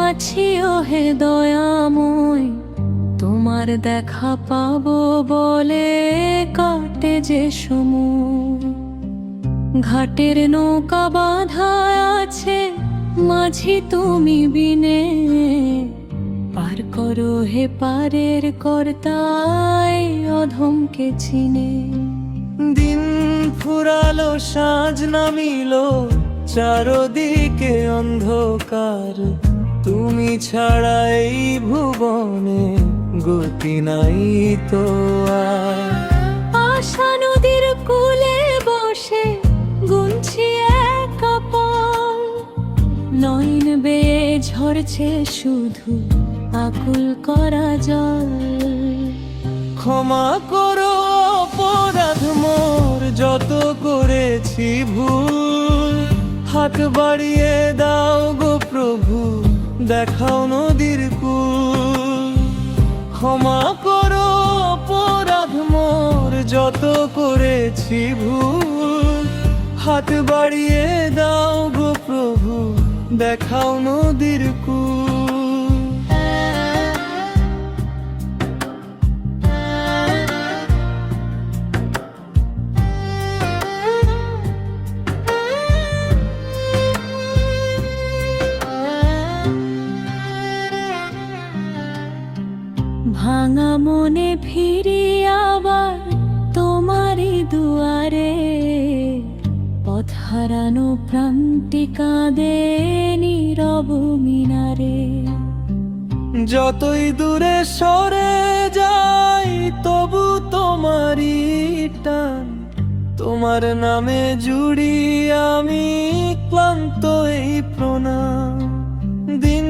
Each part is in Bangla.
আছি ওহে দয়াময়, তোমার দেখা পাবো বলে কাটে যে সময়। ঘাটের নৌকা বাঁধা আছে, মাঝি তুমি বিনে, পার করো হে পারের কর্তাই অধমকে চিনে। দিন ফুরালো সাঁঝ নামিল, চারদিকে অন্ধকার, তুমি ছাড়া এই ভুবনে গতি নাই তো আর। আশা নদীর কূলে বসে গুনছি একা পল, নয়ন বেয়ে ঝরছে শুধু আকুল করা জল। ক্ষমা করো অপরাধ মোর, যত করেছি ভুল, হাত বাড়িয়ে দাও গো প্রভু, দেখাও নদীর কূল। ক্ষমা করো অপরাধ মোর, যত করেছি ভুল, হাত বাড়িয়ে দাও গো প্রভু, দেখাও নদীর কূল। ভাঙা মনে ফিরি আবার তোমারই দুয়ারে, পথ হারানো প্রাণটি কাঁদে নীরব মিনারে। যতই দূরে সরে যাই তবু তোমারই টান, তোমার নামে জুড়ি আমি ক্লান্ত এই প্রণাম। দিন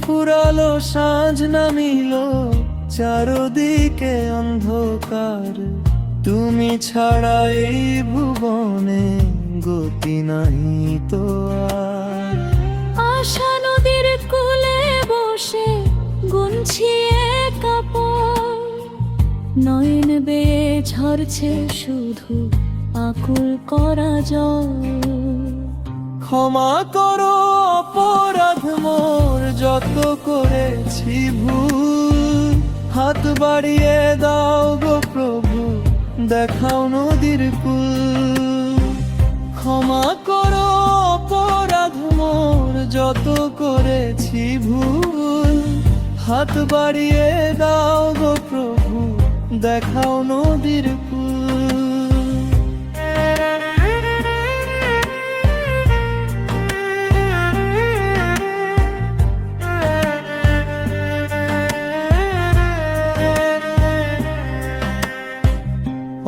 ফুরালো সাঁঝ নামিল, চারদিকে অন্ধকার, তুমি ছাড়া এই ভুবনে গতি নাই তো আর। আশা নদীর কূলে বসে গুনছি একা পল, নয়ন বেয়ে ঝরছে শুধু আকুল করা জল। ক্ষমা করো অপরাধ মোর, যত করেছি ভুল, হাত বাড়িয়ে দাও গো প্রভু, দেখাও নদীর কূল। ক্ষমা করো অপরাধ মোর, যত করেছি ভুল, হাত বাড়িয়ে দাও গো প্রভু, দেখাও নদীর কূল।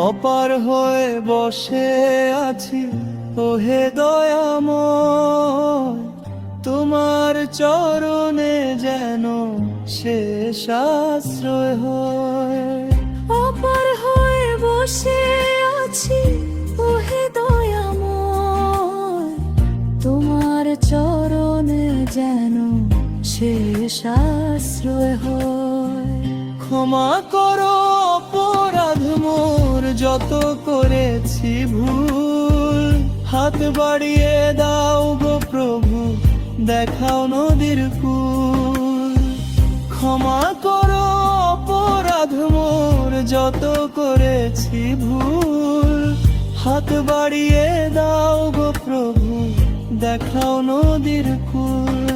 অপার হয়ে বসে আছি ওহে দয়াময়, তোমার চরণে যেন শেষ আশ্রয় হয়। অপার হয়ে বসে আছি ওহে দয়াময়, তোমার চরণে যেন শেষ আশ্রয় হয়। ক্ষমা করো অপরাধ মোর, যত করেছি ভুল, হাত বাড়িয়ে দাও গো প্রভু, দেখাও নদীর কূল। ক্ষমা করো অপরাধ মোর, যত করেছি ভুল, হাত বাড়িয়ে দাও গো প্রভু, দেখাও নদীর কূল।